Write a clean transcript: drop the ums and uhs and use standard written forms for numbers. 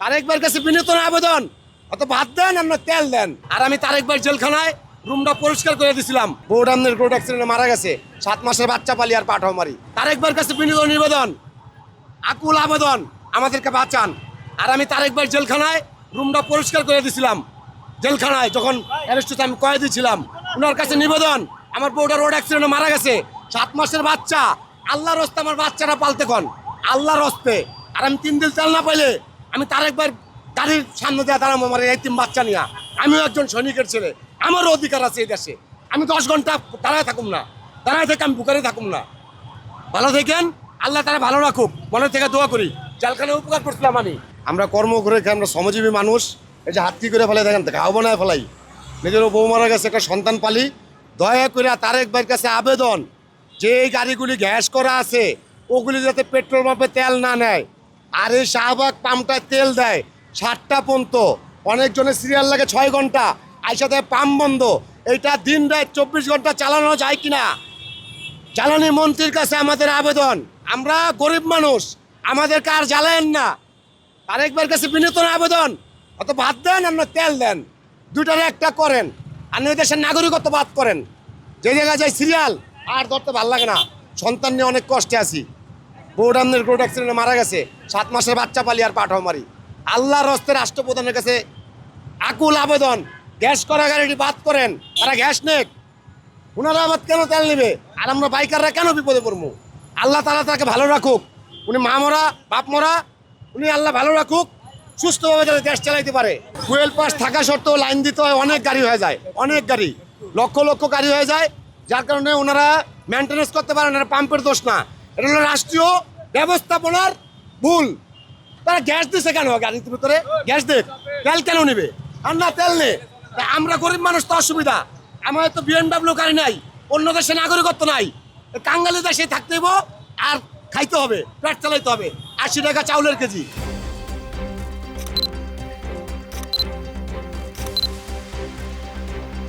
তারেক ভাইয়ের কাছে বিনীত আবেদন, অত ভাত দেন আর না তেল দেন। আর আমি তারেক ভাই জেলখানায় রুমটা পরিষ্কার করে দিছিলাম। বউডামনের রোড অ্যাক্সিডেন্টে মারা গেছে, 7 মাসের বাচ্চা পালি আর পাঠাও মারি। তারেক ভাইয়ের কাছে বিনীত নিবেদন, আকুল আবেদন, আমাদেরকে বাঁচান। আর আমি তারেক ভাই জেলখানায় রুমটা পরিষ্কার করে দিছিলাম। জেলখানায় যখন অ্যারেস্ট হচ্ছে আমি কয়েদি ছিলাম। ওনার কাছে নিবেদন, আমার বউটা রোড অ্যাক্সিডেন্টে মারা গেছে, 7 মাসের বাচ্চা। আল্লাহর হস্তে আমার বাচ্চাটা পালতে কন, আল্লাহর হস্তে। আর আমি 3 দিন তেল না পাইলে আমি তারেক ভাইয়ের গাড়ির সামনে দেওয়া দাঁড়াবো আমার এই 3 বাচ্চা নিয়ে। আমিও একজন সৈনিকের ছেলে, আমারও অধিকার আছে এই দেশে। আমি 10 ঘন্টা দাঁড়ায় থাকুম না, দাঁড়ায় থেকে আমি বুকারে থাকুম না। ভালো থাকেন, আল্লাহ তারা ভালো রাখুক, মনের থেকে দোয়া করি। জেলখানে উপকার করছিলাম আমি। আমরা কর্ম করে আমরা শ্রমজীবী মানুষ, এই যে হাত কি করে ফেলে দেখেন, ঘাও বানায় ফেলাই। নিজেরও বউ মারা গেছে, একটা সন্তান পালি। দয়া করে তারেক ভাইয়ের কাছে আবেদন, যে এই গাড়িগুলি গ্যাস করা আছে ওগুলি যাতে পেট্রোল পাম্পে তেল না নেয়। আর এই শাহবাগ পাম্পটায় তেল দেয় 7টা পর্যন্ত, অনেকজনের সিরিয়াল লাগে 6 ঘন্টা, আইসাতে পাম্প বন্ধ। এইটা দিন রাত 24 ঘন্টা চালানো যায় কিনা। জ্বালানি মন্ত্রীর কাছে আমাদের আবেদন, আমরা গরিব মানুষ, আমাদেরকে আর জ্বালায়েন না। তারেক ভাইয়ের কাছে বিনীত আবেদন, অত ভাত দেন আর না তেল দেন, দুটারে একটা করেন। আর ওই দেশের নাগরিকত্ব বাদ করেন। যে জায়গায় যাই সিরিয়াল আর ধরতে ভাল লাগে না। সন্তান নিয়ে অনেক কষ্টে আছি। বউডামনের রোড অ্যাক্সিডেন্টে মারা গেছে, 7 মাসের বাচ্চা পালি আর পাঠাও মারি। আল্লাহর হস্তে রাষ্ট্রপ্রধানের কাছে আকুল আবেদন, গ্যাস করা গাড়িটি বাদ করেন। তারা গ্যাস নেক, ওনারা আবার কেন তেল নেবে? আর আমরা বাইকাররা কেন বিপদে পড়বো? আল্লাহ তাআলা তাকে ভালো রাখুক। উনি মা মরা বাপ মরা, উনি আল্লাহ ভালো রাখুক, সুস্থভাবে যাতে দেশ চালাইতে পারে। ফুয়েল পাস থাকা সত্ত্বেও লাইন দিতে হয়, অনেক গাড়ি হয়ে যায়, অনেক গাড়ি, লক্ষ লক্ষ গাড়ি হয়ে যায়। যার কারণে ওনারা মেনটেন্যান্স করতে পারেন। এটা পাম্পের দোষ না, এটা হলো রাষ্ট্রীয় ব্যবস্থাপনার ভুল। তারা গ্যাস দিছে কেন? গাড়ির ভিতরে গ্যাস দেখ, তেল কেন নেবে? আর না তেল নে। আমরা গরিব মানুষ তো অসুবিধা, আমাদের তো BMW গাড়ি নাই, অন্য দেশে নাগরিকত্ব নাই। কাঙ্গালি দেশে থাকতে হইব আর খাইতে হবে, পেট চালাইতে হবে। 80 টাকা চাউলের কেজি।